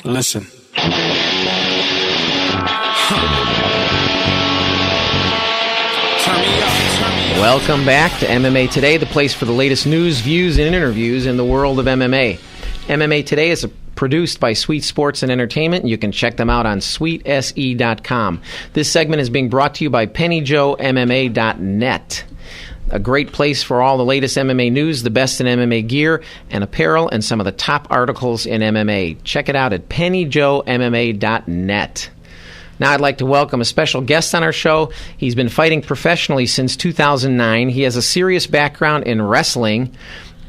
Listen. Welcome back to MMA Today, the place for the latest news, views, and interviews in the world of MMA. MMA Today is produced by Sweet Sports and Entertainment, and you can check them out on sweetse.com. This segment is being brought to you by pennyjoemma.net. A great place for all the latest MMA news, the best in MMA gear and apparel, and some of the top articles in MMA. Check it out at pennyjoemma.net. Now I'd like to welcome a special guest on our show. He's been fighting professionally since 2009. He has a serious background in wrestling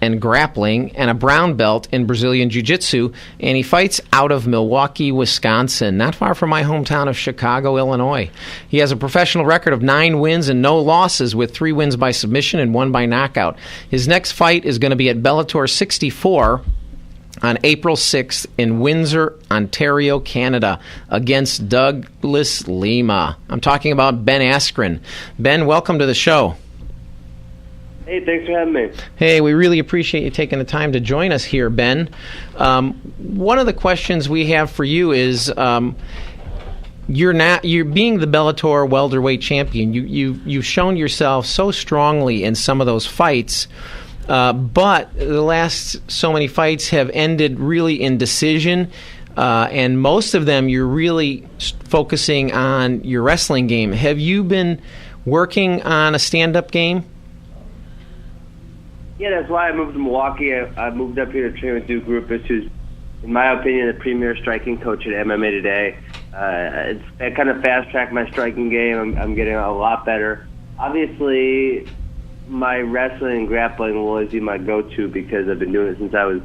and grappling and a brown belt in Brazilian Jiu-Jitsu, and he fights out of Milwaukee, Wisconsin, not far from my hometown of Chicago, Illinois. He has a professional record of 9 wins and no losses, with 3 wins by submission and 1 by knockout. His next fight is going to be at Bellator 64 on April 6th in Windsor, Ontario, Canada, against Douglas Lima. I'm talking about Ben Askren. Ben, welcome to the show. Hey, thanks for having me. Hey, we really appreciate you taking the time to join us here, Ben. One of the questions we have for you is, you're being the Bellator welterweight champion. You've shown yourself so strongly in some of those fights. But the last so many fights have ended really in decision, and most of them you're really focusing on your wrestling game. Have you been working on a stand-up game? Yeah, that's why I moved to Milwaukee. I moved up here to train with Duke Rufus, who's, in my opinion, the premier striking coach at MMA Today. It kind of fast-tracked my striking game. I'm getting a lot better. Obviously, my wrestling and grappling will always be my go-to because I've been doing it since I was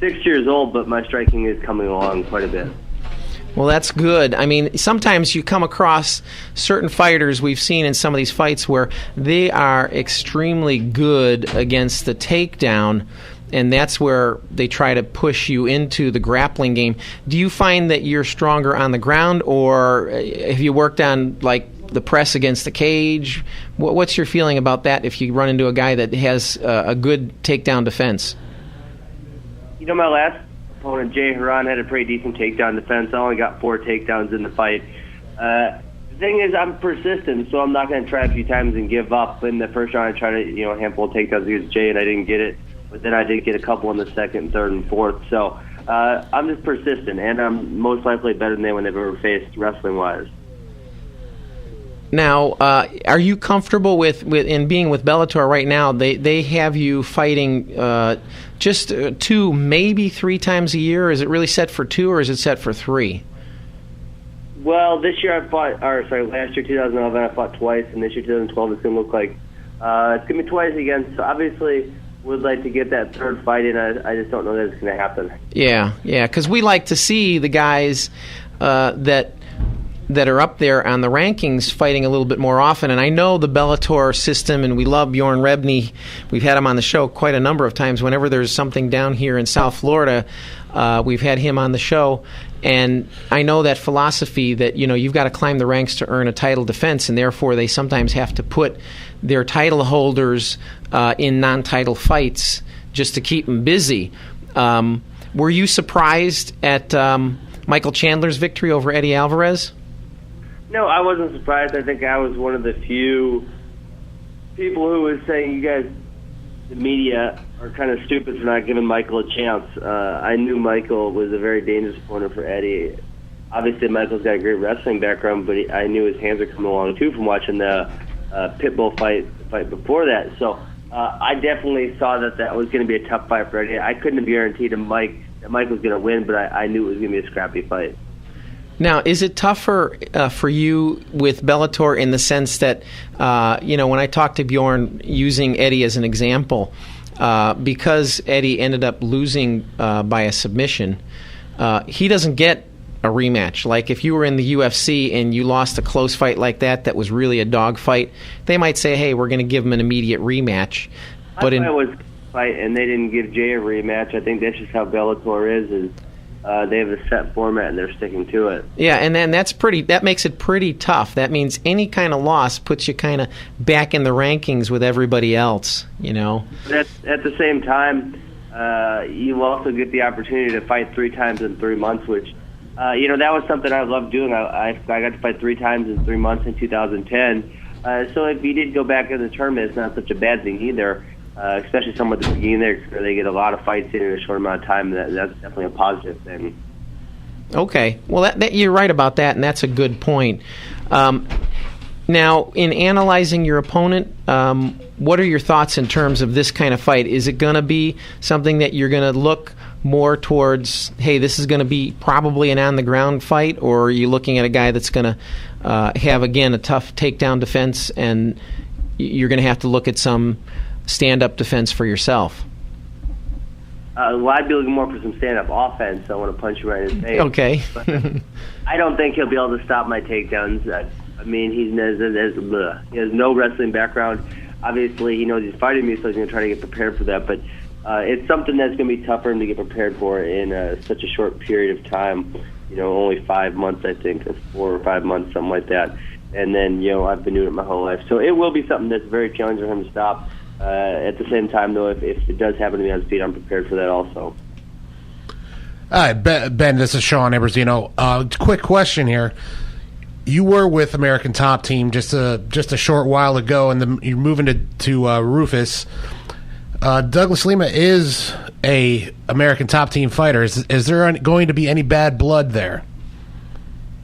6 years old, but my striking is coming along quite a bit. Well, that's good. I mean, sometimes you come across certain fighters we've seen in some of these fights where they are extremely good against the takedown, and that's where they try to push you into the grappling game. Do you find that you're stronger on the ground, or have you worked on, like, the press against the cage? What's your feeling about that if you run into a guy that has a good takedown defense? You know, my last opponent, Jay Haran, had a pretty decent takedown defense. I only got 4 takedowns in the fight. The thing is, I'm persistent, so I'm not going to try a few times and give up. In the first round, I tried a handful of takedowns against Jay, and I didn't get it. But then I did get a couple in the second, third, and fourth. So I'm just persistent, and I'm most likely better than anyone they've ever faced wrestling-wise. Now, are you comfortable with in being with Bellator right now? They have you fighting just 2, maybe 3 times a year. Is it really set for 2, or is it set for 3? Well, last year 2011, I fought twice, and this year 2012 it's going to look like it's going to be twice again. So obviously, would like to get that third fight in. I just don't know that it's going to happen. Yeah, because we like to see the guys that are up there on the rankings fighting a little bit more often. And I know the Bellator system, and we love Bjorn Rebney. We've had him on the show quite a number of times. Whenever there's something down here in South Florida, we've had him on the show. And I know that philosophy that, you've got to climb the ranks to earn a title defense, and therefore they sometimes have to put their title holders in non-title fights just to keep them busy. Were you surprised at Michael Chandler's victory over Eddie Alvarez? No, I wasn't surprised. I think I was one of the few people who was saying, you guys, the media, are kind of stupid for not giving Michael a chance. I knew Michael was a very dangerous opponent for Eddie. Obviously, Michael's got a great wrestling background, but I knew his hands were coming along, too, from watching the Pitbull fight before that. So I definitely saw that was going to be a tough fight for Eddie. I couldn't have guaranteed that Mike was going to win, but I knew it was going to be a scrappy fight. Now, is it tougher for you with Bellator in the sense that, when I talked to Bjorn, using Eddie as an example, because Eddie ended up losing by a submission, he doesn't get a rematch. Like if you were in the UFC and you lost a close fight like that was really a dog fight, they might say, hey, we're going to give him an immediate rematch. But I was fight, and they didn't give Jay a rematch. I think that's just how Bellator is they have a set format and they're sticking to it. Yeah, and then that makes it pretty tough. That means any kind of loss puts you kind of back in the rankings with everybody else, But at the same time, you also get the opportunity to fight 3 times in 3 months, which That was something I loved doing. I got to fight 3 times in 3 months in 2010. So if you did go back in the tournament, it's not such a bad thing either, especially someone at the beginning there, where they get a lot of fights in a short amount of time. That's definitely a positive thing. Okay. Well, that you're right about that, and that's a good point. Now, in analyzing your opponent, what are your thoughts in terms of this kind of fight? Is it going to be something that you're going to look more towards, hey, this is going to be probably an on-the-ground fight, or are you looking at a guy that's going to have, again, a tough takedown defense, and you're going to have to look at some stand-up defense for yourself? Well, I'd be looking more for some stand-up offense. I want to punch you right in the face. Okay. But I don't think he'll be able to stop my takedowns. I mean, he has no wrestling background. Obviously, he knows he's fighting me, so he's going to try to get prepared for that. But it's something that's going to be tough for him to get prepared for in such a short period of time. Only 5 months, I think, or 4 or 5 months, something like that. And then, I've been doing it my whole life. So it will be something that's very challenging for him to stop. At the same time, though, if it does happen to me on his feet, I'm prepared for that also. All right, Ben, this is Sean Eberzino. Quick question here. You were with American Top Team just a short while ago, and you're moving to Rufus. Douglas Lima is a American Top Team fighter. Is there going to be any bad blood there?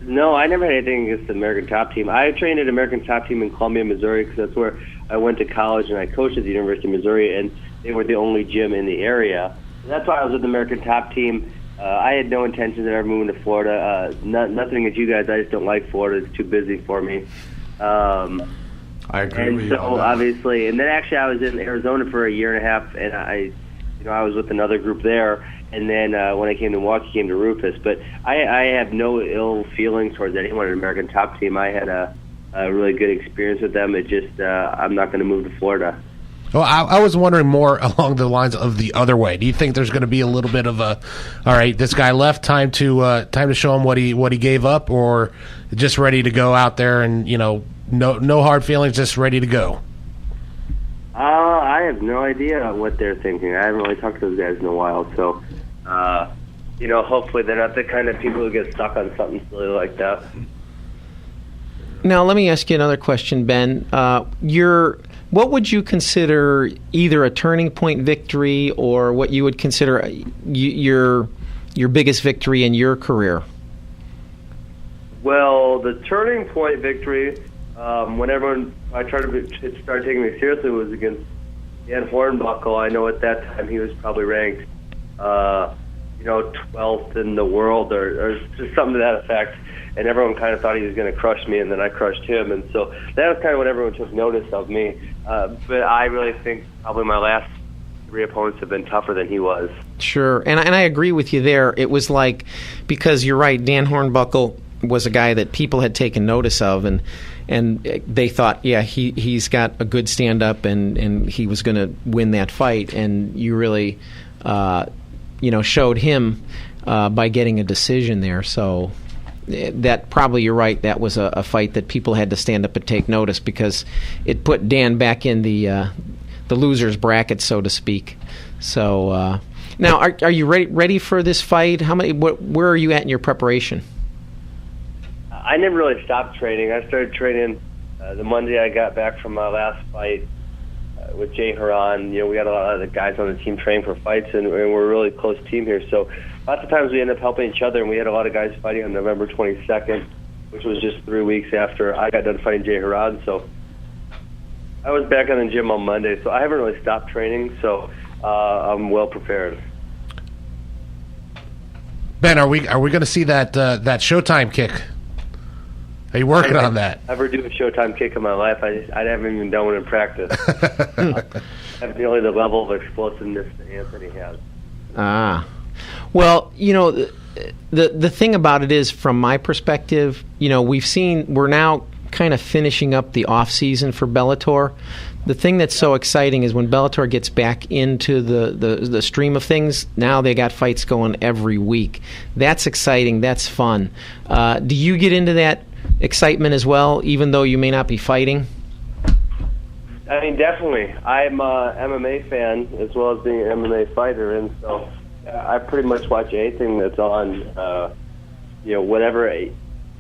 No, I never had anything against the American Top Team. I trained at American Top Team in Columbia, Missouri, because that's where I went to college, and I coached at the University of Missouri, and they were the only gym in the area. That's why I was with the American Top Team. I had no intentions of ever moving to Florida. Nothing against you guys. I just don't like Florida. It's too busy for me. I agree with you. And so, obviously, and then actually I was in Arizona for a year and a half, and I was with another group there. And then when I came to Milwaukee, I came to Rufus. But I have no ill feelings towards anyone at American Top Team. I had a really good experience with them. It just I'm not going to move to Florida. Well, I was wondering more along the lines of the other way. Do you think there's going to be a little bit of all right, this guy left, time to show him what he gave up, or just ready to go out there and no hard feelings, just ready to go? I have no idea what they're thinking. I haven't really talked to those guys in a while, so hopefully they're not the kind of people who get stuck on something silly like that. Now, let me ask you another question, Ben. What would you consider either a turning point victory or what you would consider your biggest victory in your career? Well, the turning point victory, when I tried to start taking me seriously, was against Dan Hornbuckle. I know at that time he was probably ranked, 12th in the world or just something to that effect. And everyone kind of thought he was going to crush me, and then I crushed him. And so that was kind of when everyone took notice of me. But I really think probably my last 3 opponents have been tougher than he was. Sure, and I agree with you there. It was like, because you're right, Dan Hornbuckle was a guy that people had taken notice of, and they thought, yeah, he's got a good stand-up, and he was going to win that fight. And you really, showed him by getting a decision there. So that probably, you're right, that was a fight that people had to stand up and take notice, because it put Dan back in the loser's bracket, so to speak. So now, are you ready for this fight? Where are you at in your preparation? I never really stopped training. I started training the Monday I got back from my last fight with Jay Haran. We got a lot of the guys on the team training for fights, and we're a really close team here. So lots of times we end up helping each other, and we had a lot of guys fighting on November 22nd, which was just 3 weeks after I got done fighting Jay Haran. So I was back in the gym on Monday, so I haven't really stopped training, so I'm well prepared. Ben, are we going to see that Showtime kick? Are you working on that? Never do a Showtime kick in my life. I haven't even done one in practice. I have nearly the level of explosiveness that Anthony has. Well, the thing about it is, from my perspective, we're now kind of finishing up the off season for Bellator. The thing that's so exciting is when Bellator gets back into the stream of things. Now they got fights going every week. That's exciting. That's fun. Do you get into that excitement as well, even though you may not be fighting? I mean, definitely. I'm a MMA fan as well as being an MMA fighter, and so I pretty much watch anything that's on whatever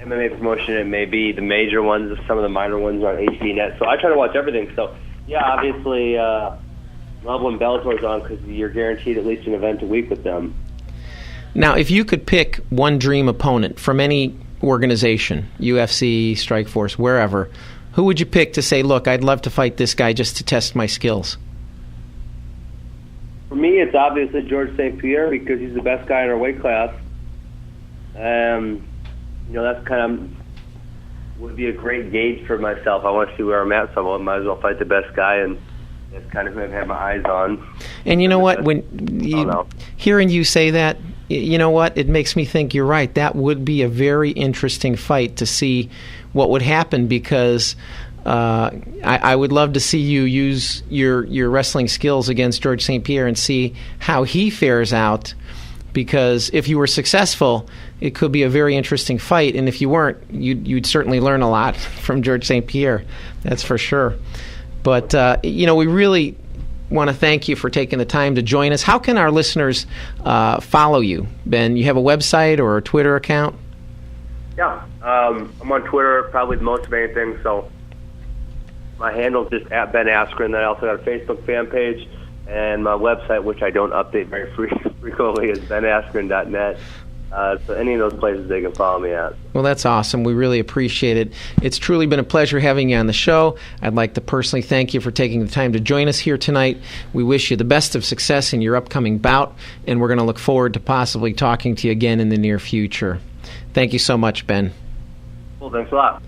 MMA promotion it may be, the major ones, some of the minor ones are on HDNet. So I try to watch everything. So, yeah, obviously, love when Bellator's on because you're guaranteed at least an event a week with them. Now, if you could pick one dream opponent from any organization, UFC, Strikeforce, wherever, who would you pick to say, look, I'd love to fight this guy just to test my skills? For me, it's obviously George St. Pierre because he's the best guy in our weight class. That's kind of would be a great gauge for myself. I want to see where I'm at, so I might as well fight the best guy, and that's kind of who I've had my eyes on. And you know what? Hearing you say that, you know what? It makes me think you're right. That would be a very interesting fight to see what would happen because I would love to see you use your wrestling skills against George St. Pierre and see how he fares out. Because if you were successful, it could be a very interesting fight, and if you weren't, you'd certainly learn a lot from George St. Pierre. That's for sure. But we really want to thank you for taking the time to join us. How can our listeners follow you, Ben? You have a website or a Twitter account? Yeah, I'm on Twitter probably the most of anything. So my handle's just at Ben Askren. Then I also got a Facebook fan page. And my website, which I don't update very frequently, is benaskren.net. So any of those places they can follow me at. Well, that's awesome. We really appreciate it. It's truly been a pleasure having you on the show. I'd like to personally thank you for taking the time to join us here tonight. We wish you the best of success in your upcoming bout, and we're going to look forward to possibly talking to you again in the near future. Thank you so much, Ben. Well, thanks a lot.